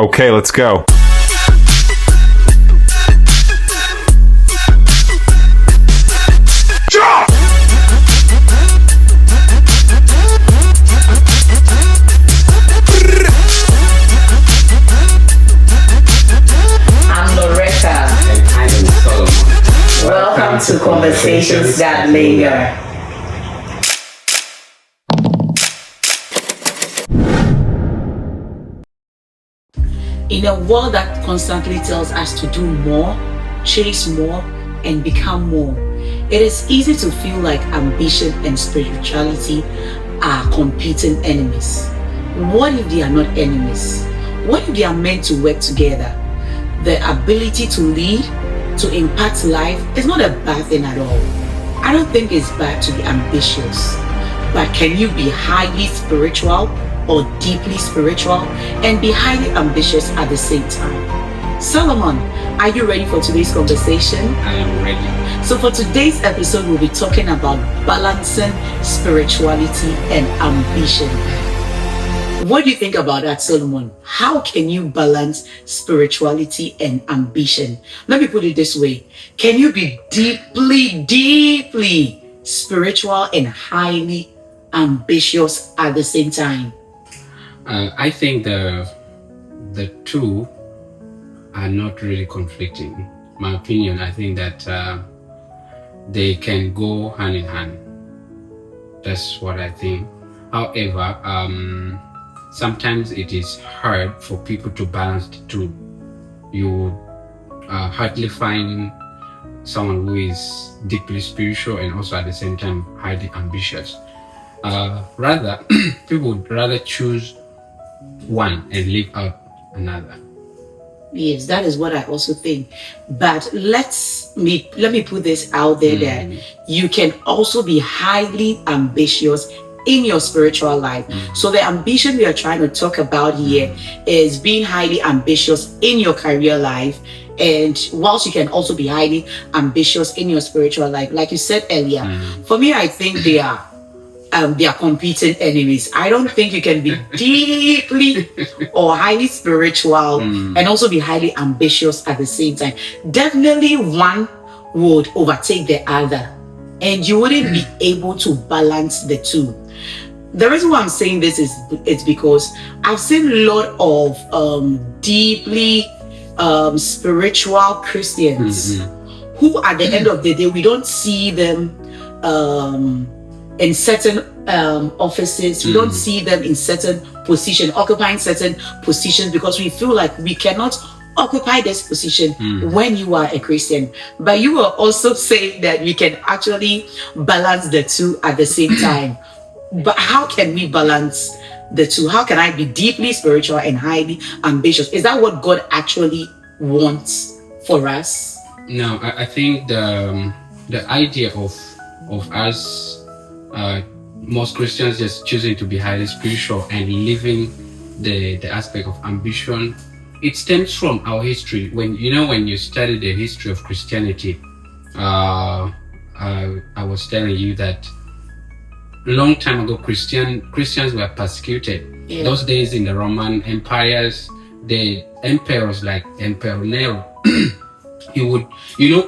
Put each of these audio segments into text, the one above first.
Okay, let's go. I'm Loretta. And I am Solomon. Welcome to Conversations That Linger. In a world that constantly tells us to do more, chase more, and become more, it is easy to feel like ambition and spirituality are competing enemies. What if they are not enemies? What if they are meant to work together? The ability to lead, to impact life is not a bad thing at all. I don't think it's bad to be ambitious, but can you be highly spiritual or deeply spiritual and be highly ambitious at the same time? Solomon, are you ready for today's conversation? I am ready. So for today's episode, we'll be talking about balancing spirituality and ambition. What do you think about that, Solomon? How can you balance spirituality and ambition? Let me put it this way. Can you be deeply spiritual and highly ambitious at the same time? I think the two are not really conflicting. My opinion, I think that they can go hand in hand. That's what I think. However, sometimes it is hard for people to balance the two. You hardly find someone who is deeply spiritual and also at the same time highly ambitious. Rather, people would rather choose one and leave out another. Yes, that is what I also think. But let me put this out there that you can also be highly ambitious in your spiritual life. So the ambition we are trying to talk about here is being highly ambitious in your career life. And whilst you can also be highly ambitious in your spiritual life, like you said earlier, for me, I think they are competing enemies. I don't think you can be deeply or highly spiritual and also be highly ambitious at the same time. Definitely one would overtake the other and you wouldn't be able to balance the two. The reason why I'm saying this is it's because I've seen a lot of deeply spiritual Christians who at the end of the day, we don't see them in certain offices. We don't see them in certain positions, occupying certain positions because we feel like we cannot occupy this position when you are a Christian. But you will also say that we can actually balance the two at the same time. But how can we balance the two? How can I be deeply spiritual and highly ambitious? Is that what God actually wants for us? No, I think the idea of us most Christians just choosing to be highly spiritual and leaving the aspect of ambition, it stems from our history. When you study the history of Christianity, I was telling you that long time ago Christians were persecuted. Those days in the Roman empires, the emperors like Emperor Nero,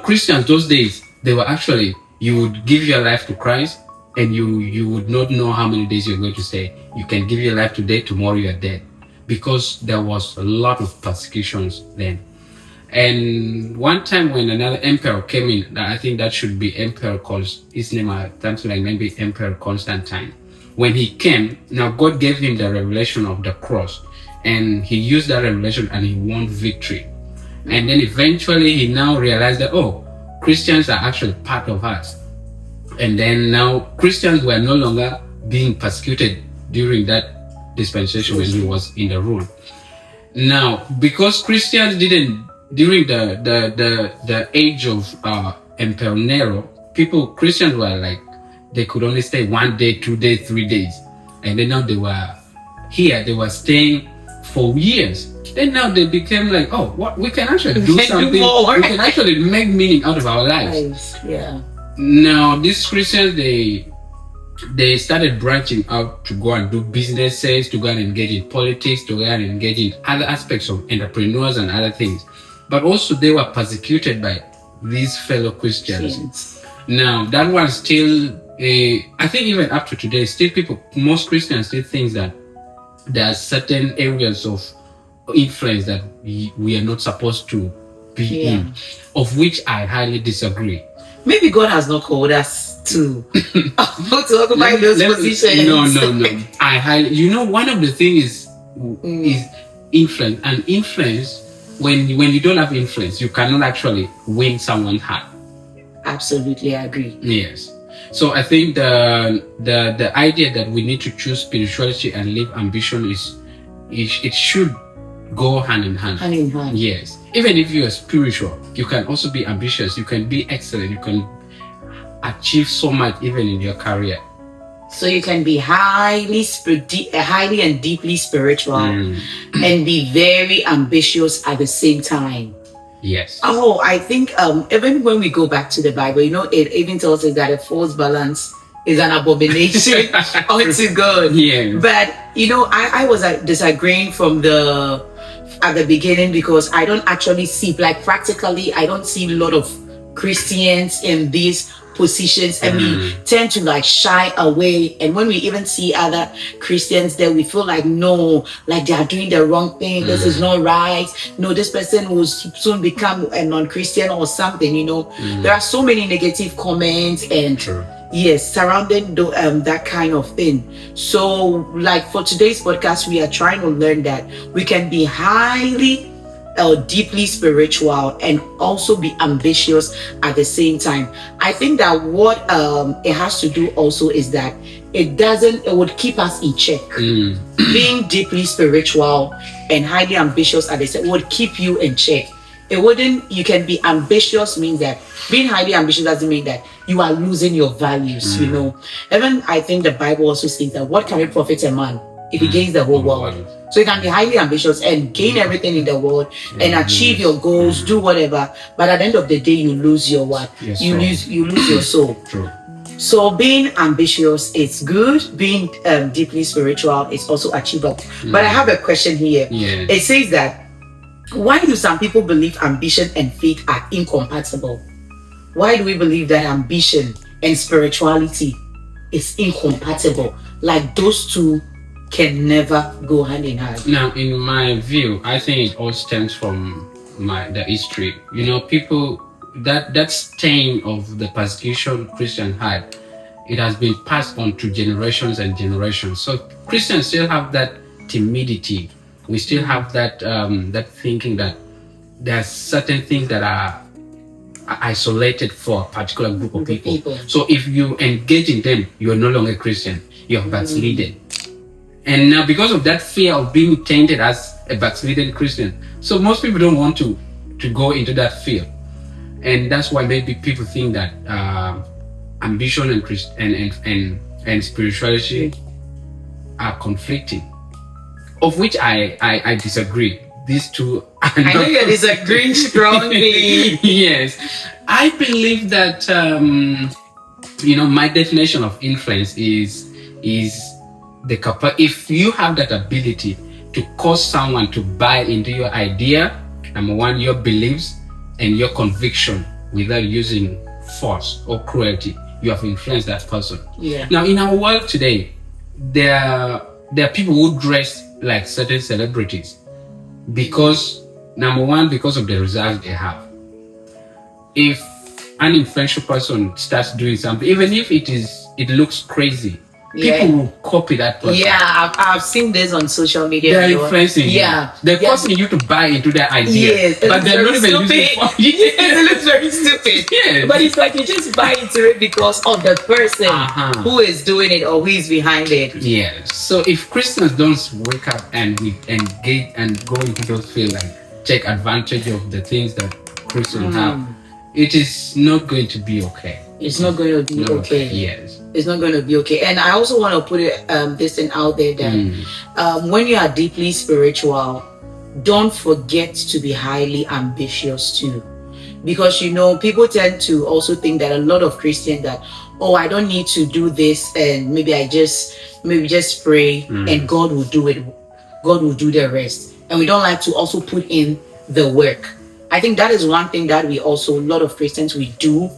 Christians those days, they were actually, you would give your life to Christ and you would not know how many days you're going to stay. You can give your life today, tomorrow you're dead. Because there was a lot of persecutions then. And one time when another emperor came in, I think that should be Emperor, cause his name something like maybe Emperor Constantine. When he came, now God gave him the revelation of the cross. And he used that revelation and he won victory. And then eventually he now realized that, Christians are actually part of us. And then now Christians were no longer being persecuted during that dispensation when he was in the rule. Now, because Christians didn't, during the age of Emperor Nero, Christians were like, they could only stay 1 day, 2 days, 3 days. And then now they were staying for years. Then now they became like, we can actually do something. We can actually make meaning out of our lives. Yeah. Now, these Christians, they started branching out to go and do businesses, to go and engage in politics, to go and engage in other aspects of entrepreneurs and other things. But also they were persecuted by these fellow Christians. Yes. Now that one still, I think even up to today, still most Christians still think that there are certain areas of influence that we are not supposed to be in, of which I highly disagree. Maybe God has not called us to occupy those positions. No. One of the things is influence, and influence. When you don't have influence, you cannot actually win someone's heart. Absolutely, I agree. Yes. So I think the idea that we need to choose spirituality and live ambition it should go hand in hand. Hand in hand. Yes. Even if you are spiritual, you can also be ambitious. You can be excellent. You can achieve so much even in your career. So you can be highly and deeply spiritual and be very ambitious at the same time. Yes. Oh, I think even when we go back to the Bible, it even tells us that a false balance is an abomination unto God. Yeah. But I was disagreeing at the beginning, because I don't actually see, like, practically, I don't see a lot of Christians in these positions, and we tend to like shy away. And when we even see other Christians there, we feel like, no, like they are doing the wrong thing. This is not right. No, this person will soon become a non-Christian or something. There are so many negative comments and surrounding that kind of thing. So, like, for today's podcast, we are trying to learn that we can be highly deeply spiritual and also be ambitious at the same time. I think that what it has to do also is that it would keep us in check. Being deeply spiritual and highly ambitious at the same would keep you in check. You can be ambitious means that being highly ambitious doesn't mean that you are losing your values, Even I think the Bible also says that what can it profit a man if he gains the whole world? So you can be highly ambitious and gain everything in the world and achieve your goals, do whatever, but at the end of the day, you lose your what? You lose your soul. True. So being ambitious, it's good. Being deeply spiritual is also achievable. But I have a question here. Yes. It says that, why do some people believe ambition and faith are incompatible? Why do we believe that ambition and spirituality is incompatible? Like those two can never go hand in hand. Now, in my view, I think it all stems from the history. People, that stain of the persecution Christians had, it has been passed on to generations and generations. So Christians still have that timidity. We still have that that thinking that there are certain things that are isolated for a particular group of people. So if you engage in them, you are no longer Christian. You are backslidden. And now, because of that fear of being tainted as a backslidden Christian, so most people don't want to go into that field, and that's why maybe people think that ambition and spirituality are conflicting, of which I disagree. These two are I know you're disagreeing strongly. Yes, I believe that my definition of influence is if you have that ability to cause someone to buy into your idea, number one, your beliefs and your conviction without using force or cruelty, you have influenced that person. Yeah. Now, in our world today, there are people who dress like certain celebrities because, number one, because of the results they have. If an influential person starts doing something, even if it looks crazy, people will copy that person. Yeah, I've seen this on social media. They're influencing you. They're causing you to buy into their idea. Yes, but they're not even using it. It looks very stupid. Yes. But it's like you just buy into it because of the person who is doing it or who is behind it. Yes. So if Christians don't wake up and engage and go into those fields and take advantage of the things that Christians have, it is not going to be okay. It's not going to be okay. Yes. It's not going to be okay. And I also want to put this thing out there that when you are deeply spiritual, don't forget to be highly ambitious too. Because people tend to also think that a lot of Christians that oh, I don't need to do this, and maybe just pray and God will do it. God will do the rest. And we don't like to also put in the work. I think that is one thing that we also, a lot of Christians, we do,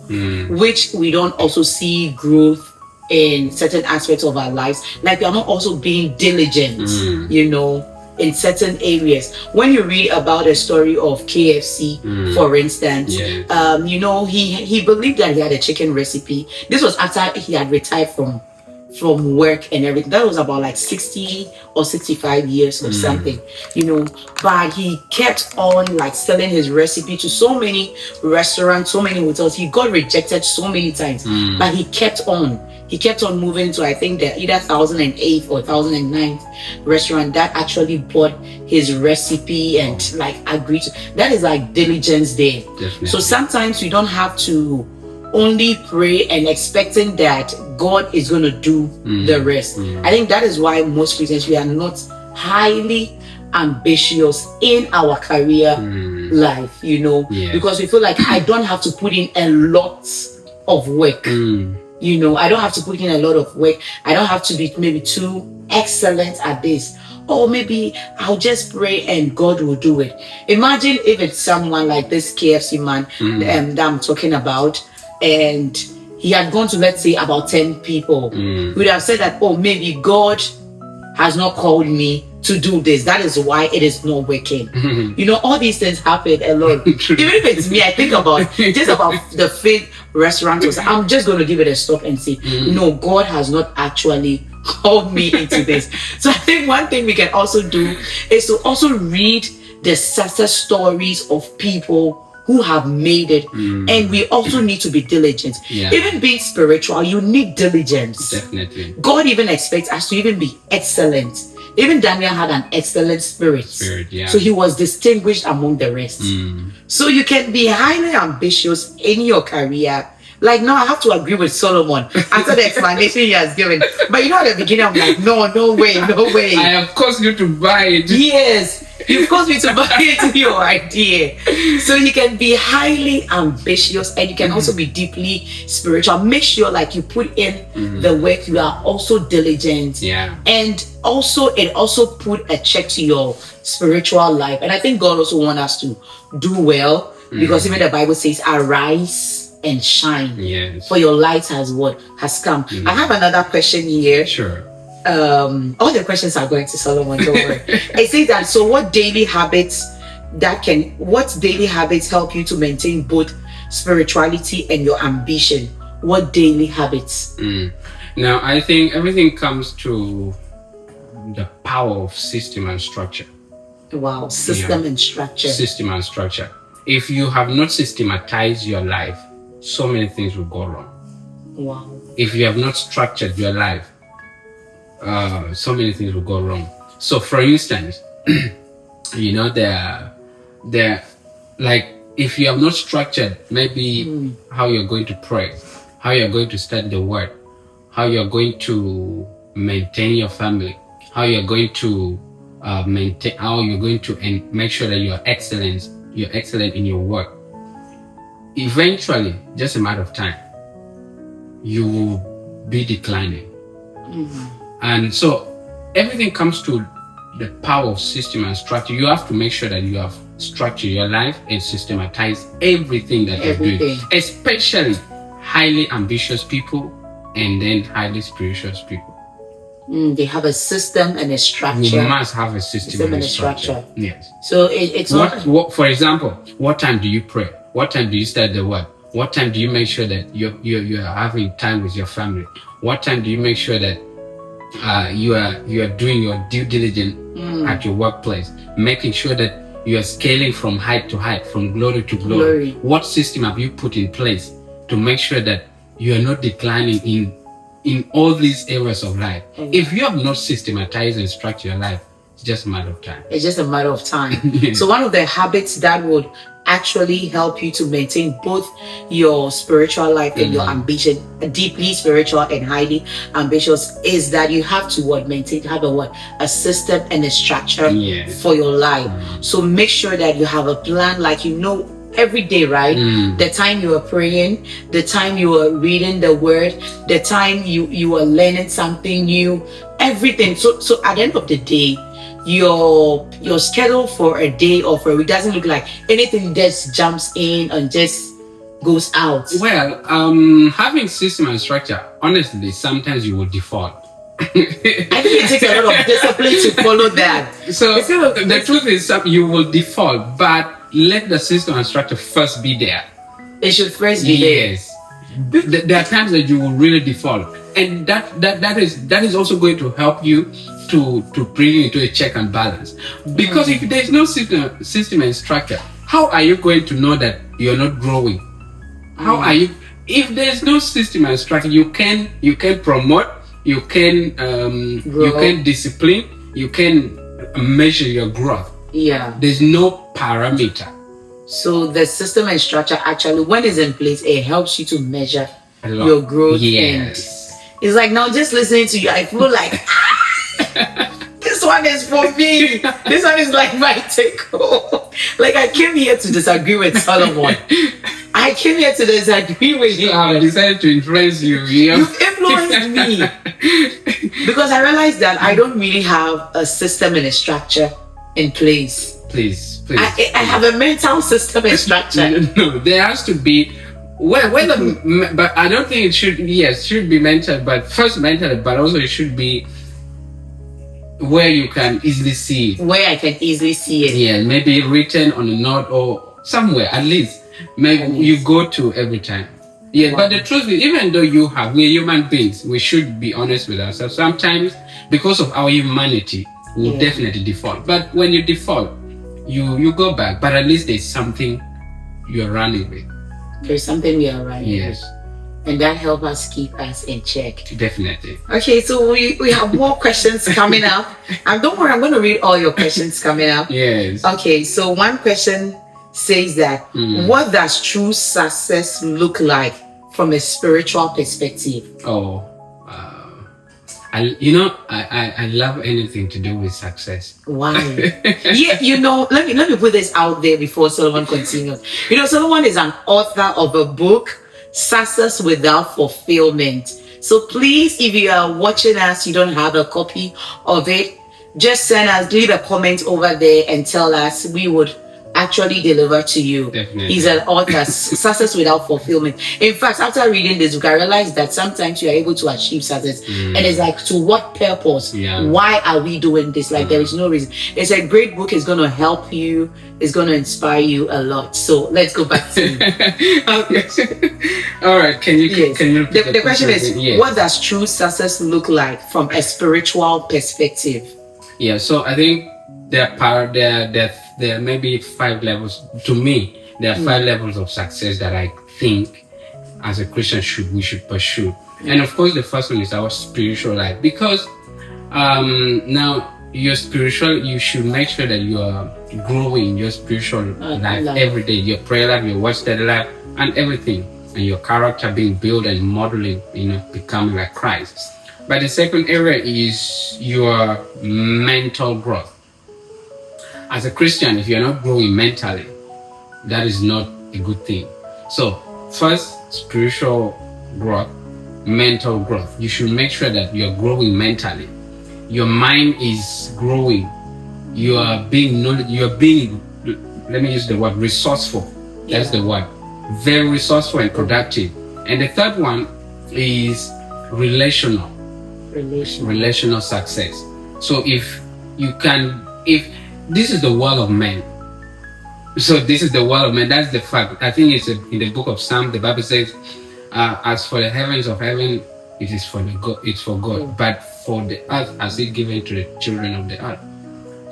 which we don't also see growth in certain aspects of our lives. Like we are not also being diligent, you know, in certain areas. When you read about the story of KFC, for instance, you know, he believed that he had a chicken recipe. This was after he had retired from work and everything. That was about like 60 or 65 years or something, you know. But he kept on like selling his recipe to so many restaurants, so many hotels. He got rejected so many times, but he kept on. He kept on moving to, I think, the either 2008 or 2009 restaurant that actually bought his recipe and like agreed to. That is like diligence there. Definitely. So sometimes we don't have to only pray and expecting that God is going to do the rest. I think that is why most Christians, we are not highly ambitious in our career life, you know, because we feel like I don't have to put in a lot of work. You know, I don't have to put in a lot of work. I don't have to be maybe too excellent at this. Or maybe I'll just pray and God will do it. Imagine if it's someone like this KFC man that I'm talking about, and he had gone to, let's say, about 10 people. We would have said that, oh, maybe God has not called me to do this. That is why it is not working. You know, all these things happen a lot. Even if it's me, I think about just about the faith restaurateurs. I'm just going to give it a stop and say, no, God has not actually called me into this. So I think one thing we can also do is to also read the success stories of people who have made it, and we also need to be diligent. Even being spiritual, you need diligence. Definitely. God even expects us to even be excellent. Even Daniel had an excellent spirit. So he was distinguished among the rest. So you can be highly ambitious in your career. Like, no, I have to agree with Solomon after the explanation he has given. But you know, at the beginning, I'm like, no way. I have caused you to buy it. Yes, you've caused me to buy into your idea. So you can be highly ambitious and you can also be deeply spiritual. Make sure like you put in the work. You are also diligent. And also, it also put a check to your spiritual life. And I think God also wants us to do well, because even the Bible says, arise and shine, for your light has come. I have another question here. Sure. All the questions are going to Solomon, don't worry. It says that, so what daily habits help you to maintain both spirituality and your ambition? What daily habits? Now, I think everything comes to the power of system and structure. Wow, system and structure. System and structure. If you have not systematized your life, so many things will go wrong. Wow. If you have not structured your life, so many things will go wrong. So, for instance, you know, there, like, if you have not structured, maybe how you're going to pray, how you're going to study the word, how you're going to maintain your family, how you're going to make sure that you're excellent in your work. Eventually, just a matter of time, you will be declining. And so everything comes to the power of system and structure. You have to make sure that you have structured your life and systematize everything that you're doing, especially highly ambitious people and then highly spiritual people. They have a system and a structure. You must have a system and a structure. Yes. So it's what, for example, what time do you pray? What time do you study the word? What time do you make sure that you're having time with your family? What time do you make sure that you are doing your due diligence at your workplace, making sure that you are scaling from height to height, from glory to glory? What system have you put in place to make sure that you are not declining in all these areas of life? If you have not systematized and structured your life, it's just a matter of time. It's just a matter of time. So one of the habits that would actually help you to maintain both your spiritual life and your ambition, deeply spiritual and highly ambitious, is that you have to have a system and a structure for your life. So make sure that you have a plan, like, you know, every day, right? The time you are praying, the time you are reading the word, the time you are learning something new, everything. So at the end of the day, your schedule for a day or for a week doesn't look like anything just jumps in and just goes out. Well, having system and structure, honestly, sometimes you will default. I think it takes a lot of discipline to follow that. So the truth is, you will default, but let the system and structure first be there. It should first be there. Yes. There are times that you will really default, and that is also going to help you to bring you into a check and balance. Because if there is no system and structure, how are you going to know that you're not growing? How are you? If there is no system and structure, you can promote, you can discipline, you can measure your growth. Yeah. There's no parameter. So the system and structure actually, when it's in place, it helps you to measure your growth. Yes. And it's like now just listening to you, I feel like this one is for me. This one is like my take home. Like I came here to disagree with Solomon. I came here to disagree with you. I decided to influence you. You've influenced me. Because I realized that I don't really have a system and a structure in place. Please. I have a mental system and structure. No, there has to be. But I don't think it should. Yes, should be mental, but first mental, but also it should be where you can easily see it. Where I can easily see it. Yeah, maybe written on a note or somewhere at least. Maybe you go to every time. Yeah, but the truth is, even though we're human beings, we should be honest with ourselves. Sometimes, because of our humanity, we'll definitely default. But when you default, you go back. But at least there's something you're running with. There's something we are running Yes. with. And that helps us keep us in check. Definitely. Okay, so we have more questions coming up. And don't worry, I'm going to read all your questions coming up. Yes. Okay, so one question says that what does true success look like from a spiritual perspective? Oh, I love anything to do with success. Why? Yeah, let me put this out there before Solomon continues. Solomon is an author of a book, Success Without Fulfillment. So please, if you are watching us, you don't have a copy of it, just leave a comment over there and tell us. We would actually deliver to you. Definitely. He's an author, Success Without Fulfillment. In fact, after reading this book, I realized that sometimes you are able to achieve success. And it's like, to what purpose? Yeah. Why are we doing this? Like, there is no reason. It's a great book. It's going to help you. It's going to inspire you a lot. So let's go back to All right. Can you repeat the question is, yes. What does true success look like from a spiritual perspective? Yeah, so I think there are maybe 5 levels. To me, there are 5 levels of success that I think as a Christian we should pursue. And of course, the first one is our spiritual life, because now your spiritual, you should make sure that you are growing your spiritual life every day. Your prayer life, your word study life, and everything, and your character being built and modeling, becoming like Christ. But the second area is your mental growth. As a Christian, if you're not growing mentally, that is not a good thing. So, first, spiritual growth, mental growth. You should make sure that you're growing mentally. Your mind is growing. You are being, let me use the word, resourceful. That's the word. Very resourceful and productive. And the third one is relational success. So if this is the world of men. So this is the world of men. That's the fact. I think it's in the book of Psalms. The Bible says, "As for the heavens of heaven, it is for God. But for the earth, as it given to the children of the earth,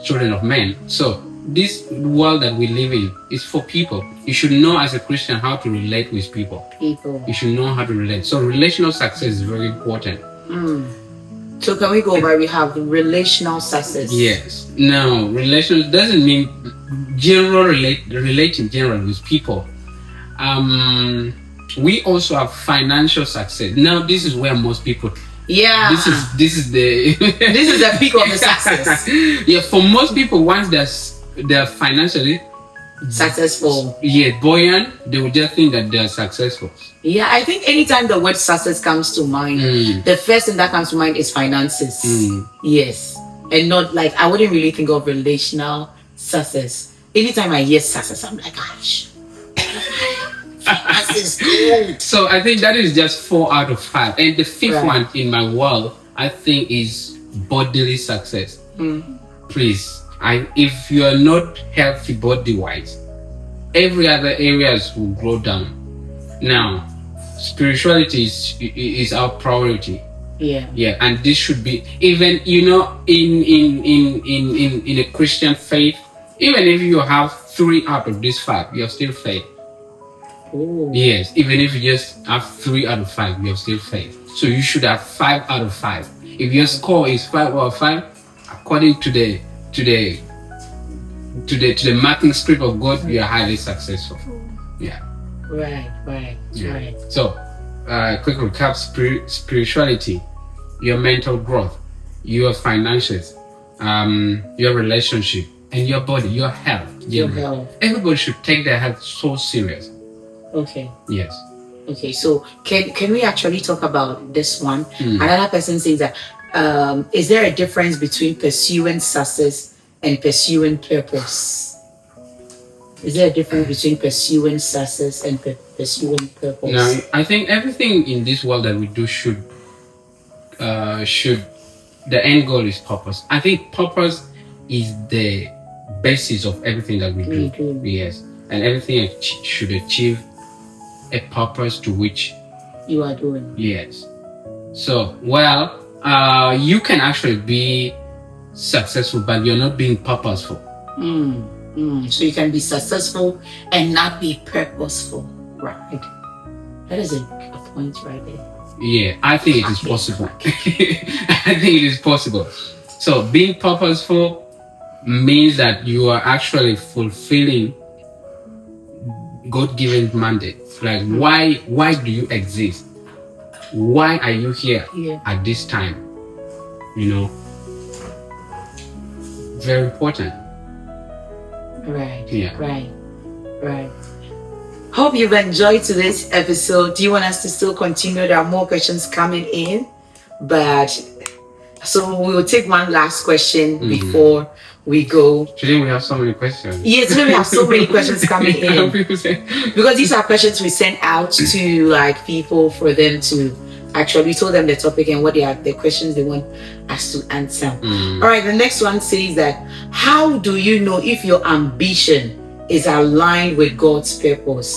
children of men." So this world that we live in is for people. You should know as a Christian how to relate with people. You should know how to relate. So relational success is very important. So can we go over? We have relational success. Yes. Now, relational doesn't mean relating general with people. We also have financial success. Now, this is where most people. Yeah. This is the this is the peak of the success. Yeah, for most people, once they're financially successful. Yeah, buoyant, they will just think that they are successful. Yeah, I think anytime the word success comes to mind, the first thing that comes to mind is finances. Yes. And not like, I wouldn't really think of relational success. Anytime I hear success, I'm like, gosh, this is good. So I think that is just 4 out of 5. And the fifth Right. one in my world, I think, is bodily success. Please, if you are not healthy body wise, every other areas will go down. Now, spirituality is our priority. Yeah. Yeah, and this should be, even, you know, in a Christian faith, even if you have 3 out of these 5, you're still faith. Ooh. Yes, even if you just have 3 out of 5, you're still faith. So you should have 5 out of 5. If your score is 5 out of 5, according to the marking script of God, you are highly successful. Yeah. Right. So, quick recap: spirituality, your mental growth, your finances, your relationship, and your body, your health. Your health. Everybody should take their health so serious. Okay. Yes. Okay, so can we actually talk about this one? Another person says that is there a difference between pursuing success and pursuing purpose? Is there a difference between pursuing success and pursuing purpose? Now, I think everything in this world that we do should the end goal is purpose. I think purpose is the basis of everything that we do. Yes, and everything should achieve a purpose to which you are doing. Yes. So, well, you can actually be successful, but you're not being purposeful. So you can be successful and not be purposeful, right? That is a point right there. Yeah, I think it is possible. I think it is possible. So being purposeful means that you are actually fulfilling God-given mandate. Like, why do you exist? Why are you here at this time? You know, very important. Right. Yeah. Right. Hope you've enjoyed today's episode. Do you want us to still continue? There are more questions coming in, but so we will take one last question before we go. Today we have so many questions. Yes, today we have so many questions coming in because these are questions we sent out to like people for them to actually told them the topic and what they are, the questions they want us to answer. All right, the next one says that how do you know if your ambition is aligned with God's purpose?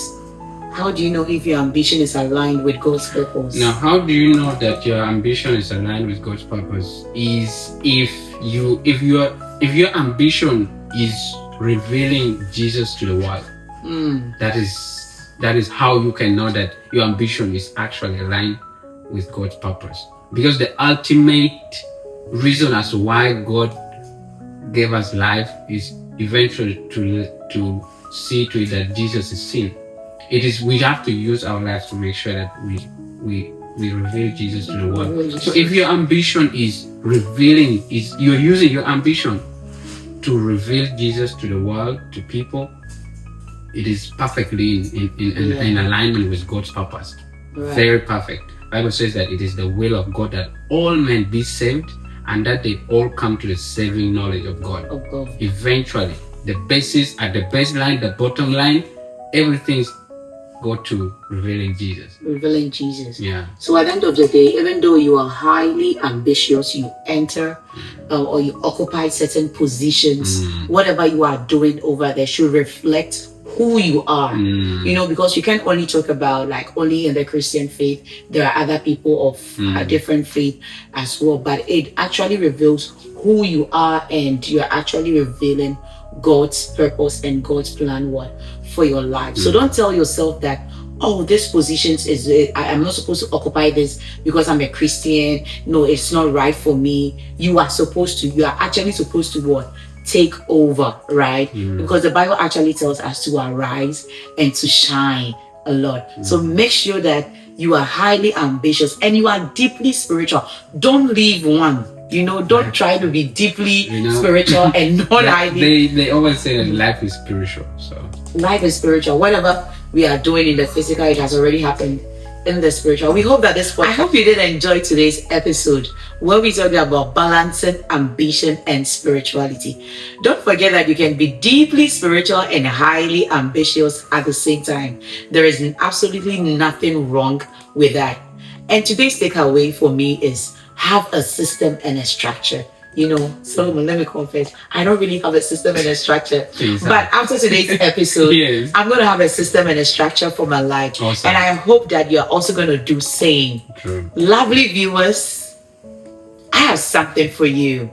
How do you know if your ambition is aligned with God's purpose? Now, how do you know that your ambition is aligned with God's purpose? Is if your ambition is revealing Jesus to the world. That is how you can know that your ambition is actually aligned with God's purpose. Because the ultimate reason as to why God gave us life is eventually to see to it that Jesus is seen. We have to use our lives to make sure that we reveal Jesus to the world. So if your ambition is revealing, you're using your ambition to reveal Jesus to the world, to people, it is perfectly in alignment with God's purpose. Right. Very perfect. Bible says that it is the will of God that all men be saved and that they all come to the saving knowledge of God. Eventually, the basis at the baseline, the bottom line, everything's go to revealing Jesus. Revealing Jesus. Yeah. So at the end of the day, even though you are highly ambitious, you enter or you occupy certain positions, whatever you are doing over there should reflect who you are. You know, because you can't only talk about like only in the Christian faith. There are other people of a different faith as well, but it actually reveals who you are, and you're actually revealing God's purpose and God's plan for your life. So don't tell yourself that, oh, this position I'm not supposed to occupy this because I'm a Christian. No, it's not right for me. You are actually supposed to take over, right? Because the Bible actually tells us to arise and to shine a lot. So make sure that you are highly ambitious and you are deeply spiritual. Don't leave one You know, don't try to be deeply You know? spiritual and not highly. They always say that life is spiritual. So Life is spiritual. Whatever we are doing in the physical, it has already happened in the spiritual. We hope that I hope you did enjoy today's episode where we talked about balancing ambition and spirituality. Don't forget that you can be deeply spiritual and highly ambitious at the same time. There is absolutely nothing wrong with that. And today's takeaway for me is have a system and a structure. You know, Solomon, let me confess, I don't really have a system and a structure. Please, but after today's episode, Yes. I'm going to have a system and a structure for my life. Awesome. And I hope that you're also going to do same. true. Lovely viewers, I have something for you.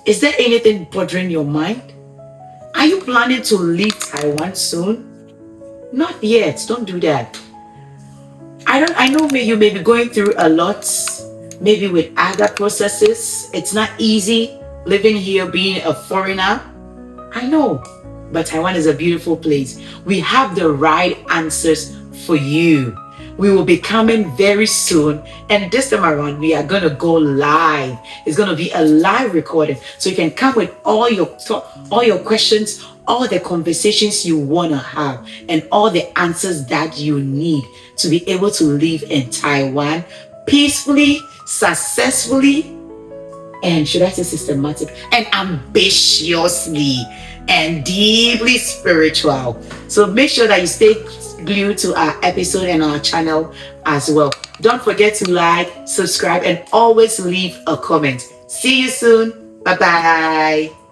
Is there anything bothering your mind? Are you planning to leave Taiwan soon? Not yet. Don't do that. I know you may be going through a lot, maybe with other processes. It's not easy living here, being a foreigner. I know, but Taiwan is a beautiful place. We have the right answers for you. We will be coming very soon, and this time around we are going to go live. It's going to be a live recording, so you can come with all your questions, all the conversations you want to have, and all the answers that you need to be able to live in Taiwan peacefully, successfully, and should I say systematic and ambitiously and deeply spiritual. So make sure that you stay glued to our episode and our channel as well. Don't forget to like, subscribe, and always leave a comment. See you soon. Bye bye.